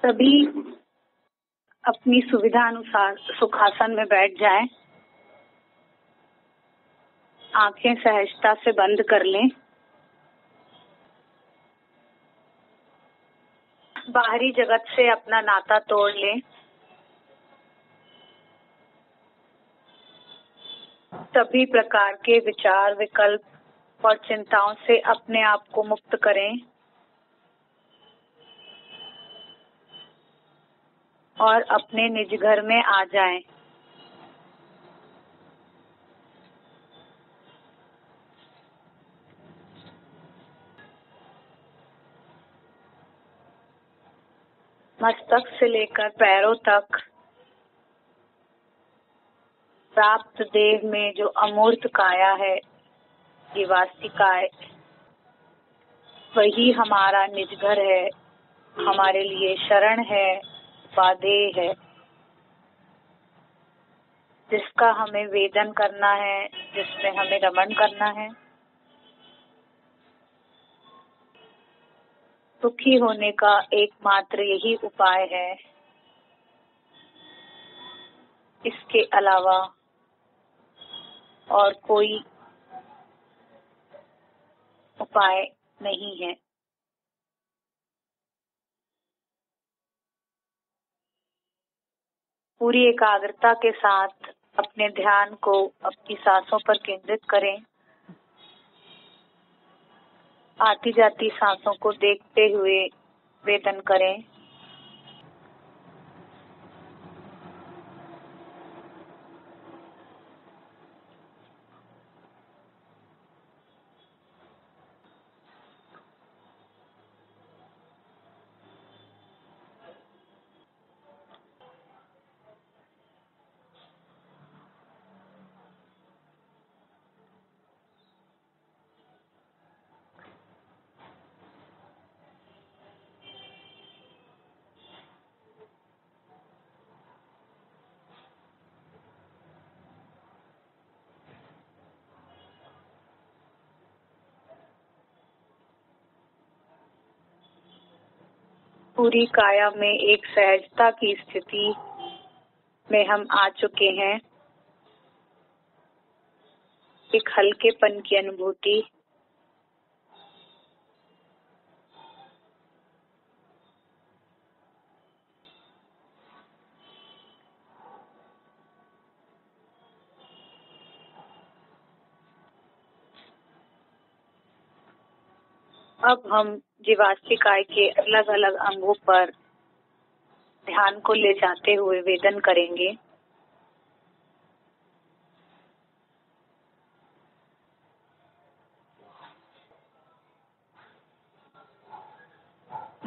सभी अपनी सुविधा अनुसार सुखासन में बैठ जाएं। आंखें सहजता से बंद कर लें। बाहरी जगत से अपना नाता तोड़ लें। सभी प्रकार के विचार, विकल्प और चिंताओं से अपने आप को मुक्त करें और अपने निज घर में आ जाएं। मस्तक से लेकर पैरों तक प्राप्त देह में जो अमूर्त काया है, ये वास्तिकाय, वही हमारा निज घर है, हमारे लिए शरण है, उपादेय है, जिसका हमें वेदन करना है, जिसमें हमें रमण करना है। सुखी होने का एकमात्र यही उपाय है। इसके अलावा और कोई उपाय नहीं है। पूरी एकाग्रता के साथ अपने ध्यान को अपनी सांसों पर केंद्रित करें। आती जाती सांसों को देखते हुए वेदन करें। पूरी काया में एक सहजता की स्थिति में हम आ चुके हैं। एक हल्केपन की अनुभूति। अब हम जीवास्तिकाय के अलग अलग अंगों पर ध्यान को ले जाते हुए वेदन करेंगे।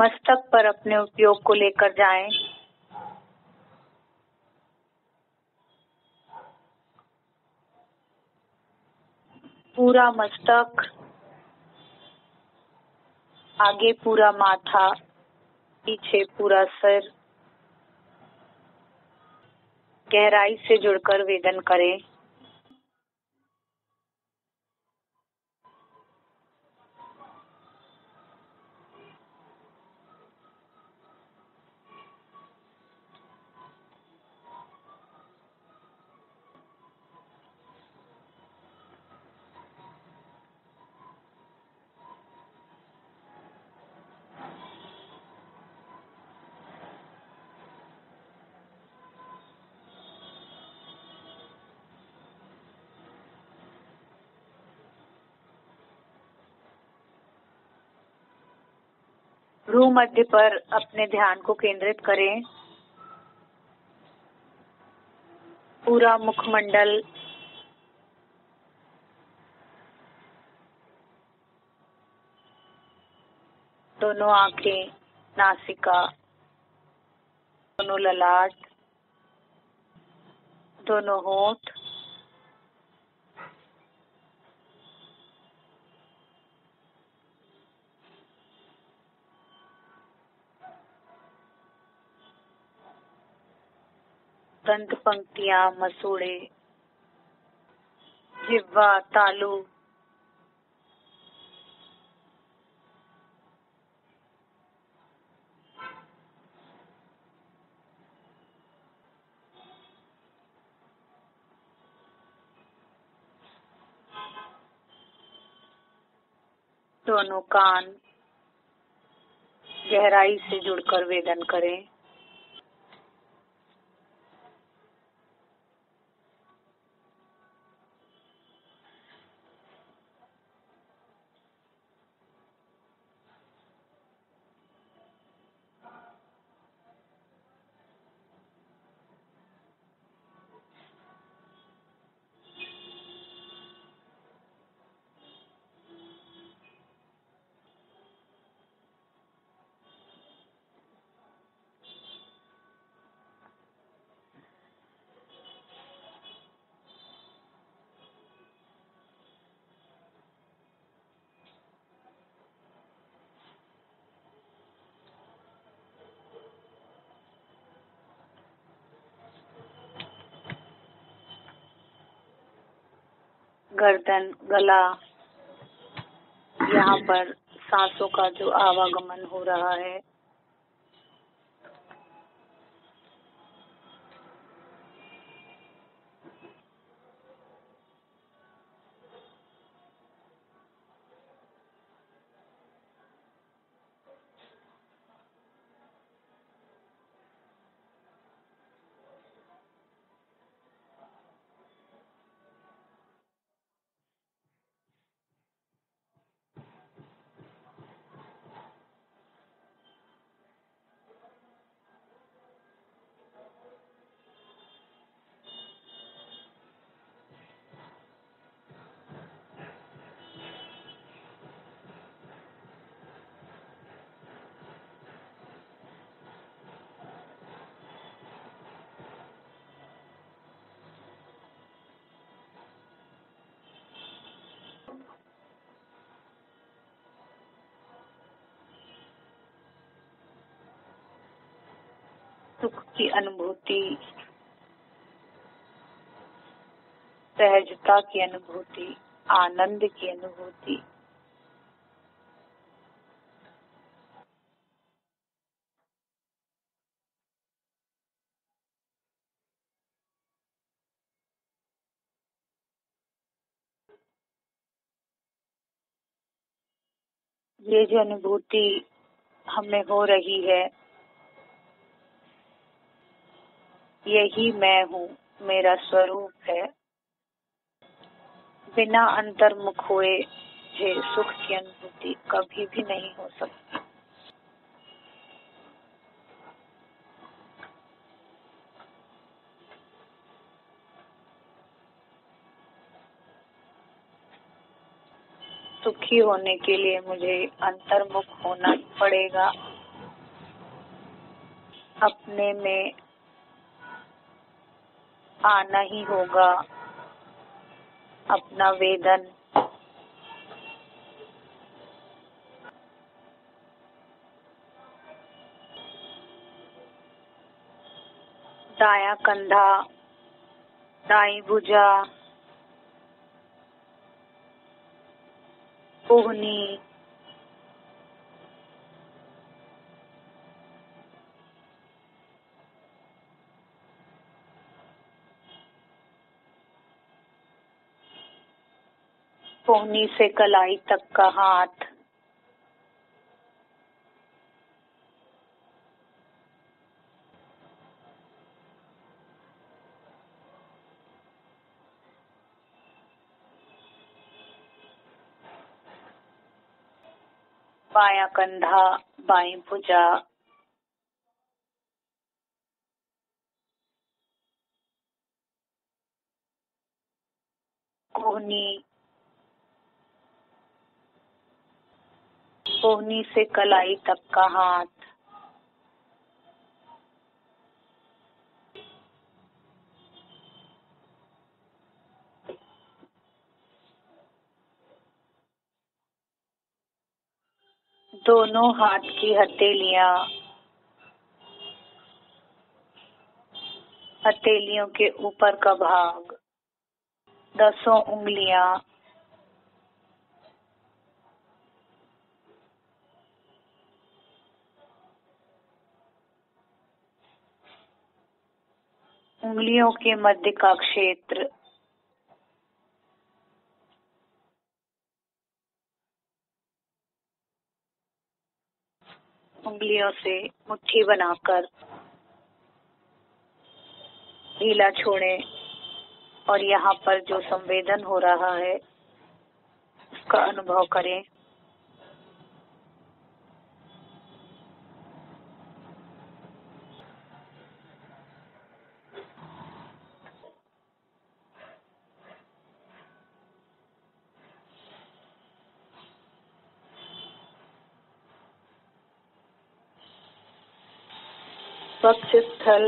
मस्तक पर अपने उपयोग को लेकर जाएं। पूरा मस्तक, आगे पूरा माथा, पीछे पूरा सिर गहराई से जुड़कर वेदन करें। भ्रू मध्य पर अपने ध्यान को केंद्रित करें। पूरा मुखमंडल, दोनों आंखें, नासिका, दोनों ललाट, दोनों होंठ, दंत पंक्तियां, मसूड़े, जिह्वा, तालू, दोनों कान गहराई से जुड़कर वेदन करें। गर्दन, गला, यहाँ पर सांसों का जो आवागमन हो रहा है, सुख की अनुभूति, सहजता की अनुभूति, आनंद की अनुभूति। ये जो अनुभूति हमें हो रही है, यही मैं हूँ, मेरा स्वरूप है। बिना अंतर्मुख हुए सुख की अनुभूति कभी भी नहीं हो सकती। सुखी होने के लिए मुझे अंतर्मुख होना पड़ेगा। अपने में आना ही होगा। अपना वेदन, दायां कंधा, दाईं भुजा, कोहनी, कोहनी से कलाई तक का हाथ, बायां कंधा, बाईं भुजा, कोहनी, कोहनी से कलाई तक का हाथ, दोनों हाथ की हथेलियां, हथेलियों के ऊपर का भाग, 10 उंगलियां, उंगलियों के मध्य का क्षेत्र, उंगलियों से मुट्ठी बनाकर ढीला छोड़ें और यहाँ पर जो संवेदन हो रहा है उसका अनुभव करें। वक्षस्थल,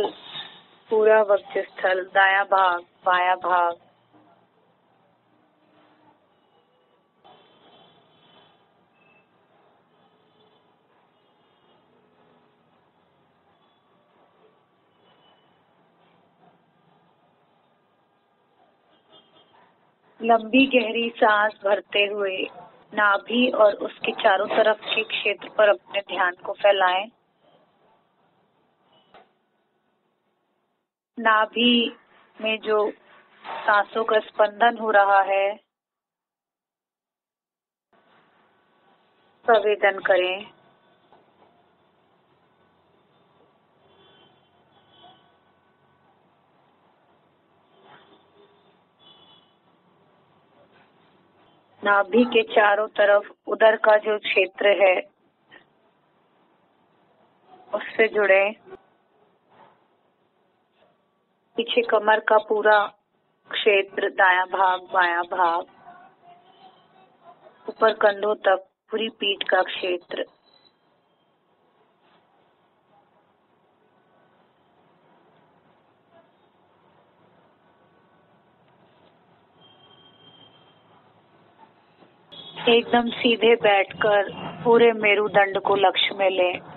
पूरा वक्षस्थल, दायां भाग, बायां भाग, लंबी गहरी सांस भरते हुए नाभि और उसके चारों तरफ के क्षेत्र पर अपने ध्यान को फैलाएं। नाभि में जो सांसों का स्पंदन हो रहा है संवेदन करें। नाभि के चारों तरफ उदर का जो क्षेत्र है उससे जुड़े। पीछे कमर का पूरा क्षेत्र, दायां भाग, बायां भाग, ऊपर कंधों तक पूरी पीठ का क्षेत्र। एकदम सीधे बैठकर पूरे मेरुदंड को लक्ष्य में लें।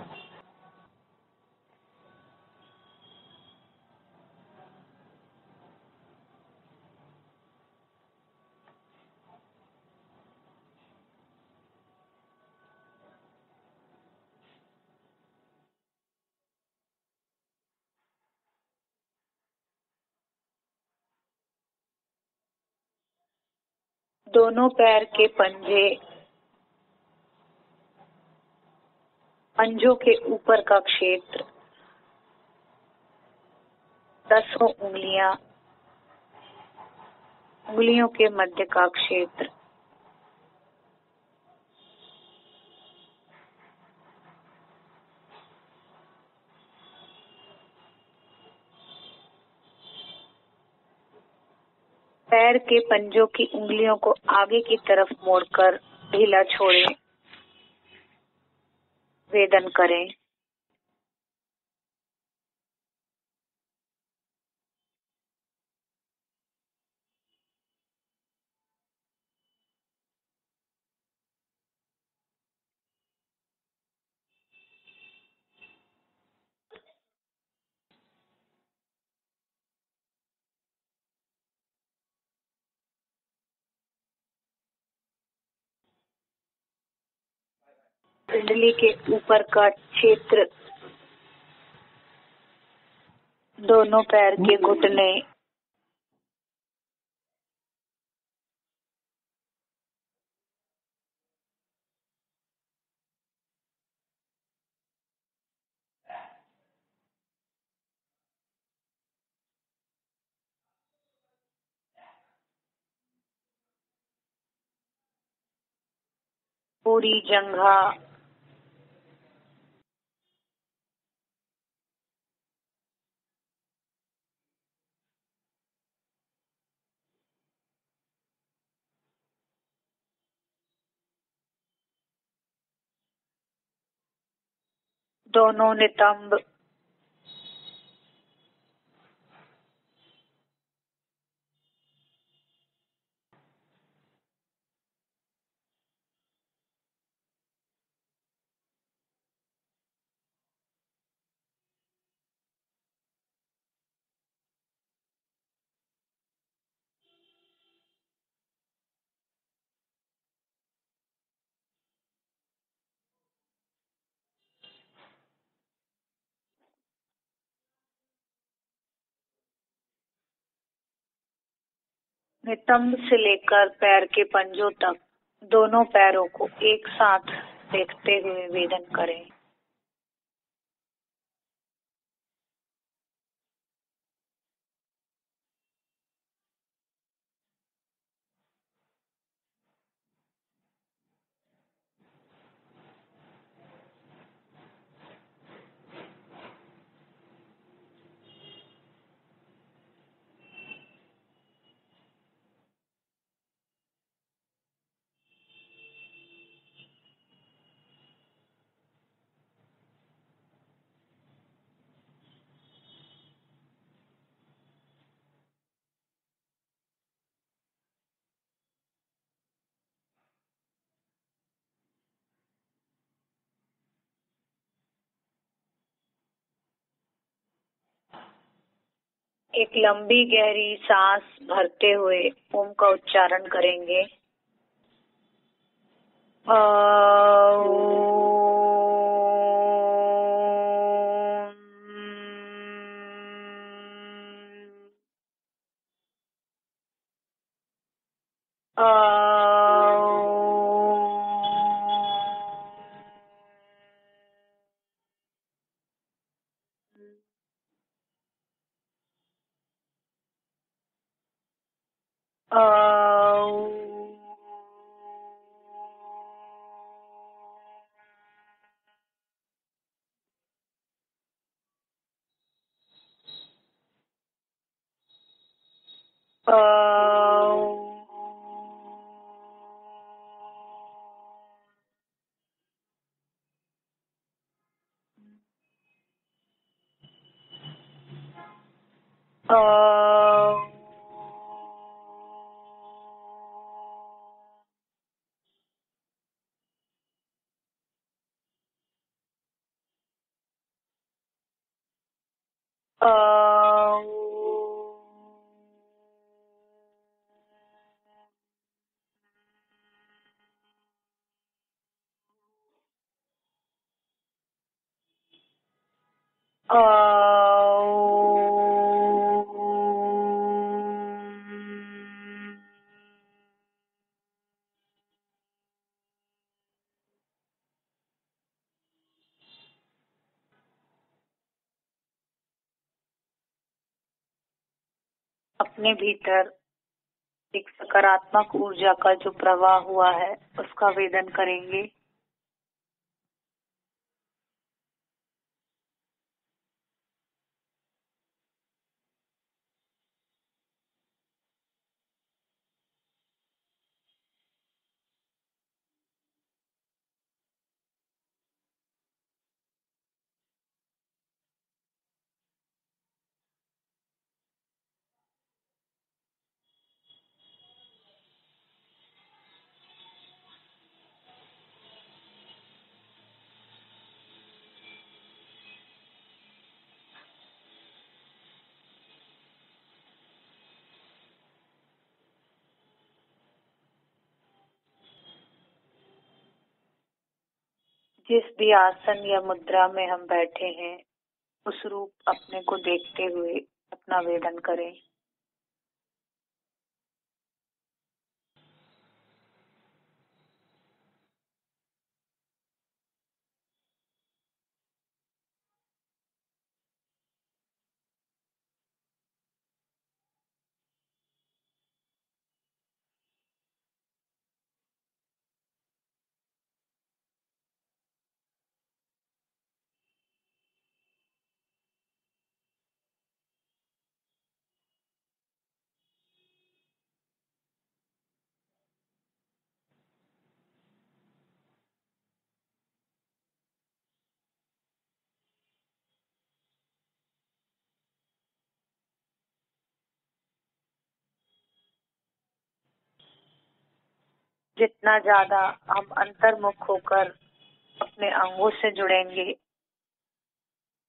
दोनों पैर के पंजे, पंजों के ऊपर का क्षेत्र, 10 उंगलियां, उंगलियों के मध्य का क्षेत्र, पैर के पंजों की उंगलियों को आगे की तरफ मोड़कर ढीला छोड़ें। वेदन करें। पिंडली के ऊपर का क्षेत्र, दोनों पैर के घुटने, पूरी जंघा, दोनों नितंब, नितंब से लेकर पैर के पंजों तक दोनों पैरों को एक साथ देखते हुए वेदन करें। एक लंबी गहरी सांस भरते हुए ओम का उच्चारण करेंगे। अपने भीतर एक सकारात्मक ऊर्जा का जो प्रवाह हुआ है उसका वेदन करेंगे। जिस भी आसन या मुद्रा में हम बैठे हैं उस रूप अपने को देखते हुए अपना वेदन करें। जितना ज्यादा हम अंतर्मुख होकर अपने अंगों से जुड़ेंगे,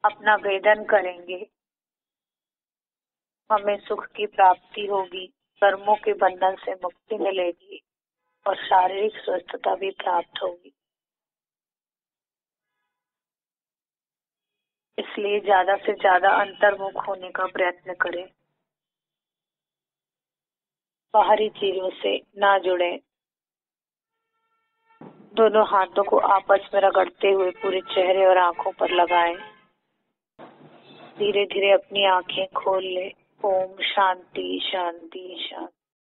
अपना वेदन करेंगे, हमें सुख की प्राप्ति होगी, कर्मों के बंधन से मुक्ति मिलेगी और शारीरिक स्वस्थता भी प्राप्त होगी। इसलिए ज्यादा से ज्यादा अंतर्मुख होने का प्रयत्न करें, बाहरी चीजों से ना जुड़े। दोनों हाथों को आपस में रगड़ते हुए पूरे चेहरे और आंखों पर लगाएं। धीरे धीरे अपनी आंखें खोल ले। ओम शांति शांति शांति।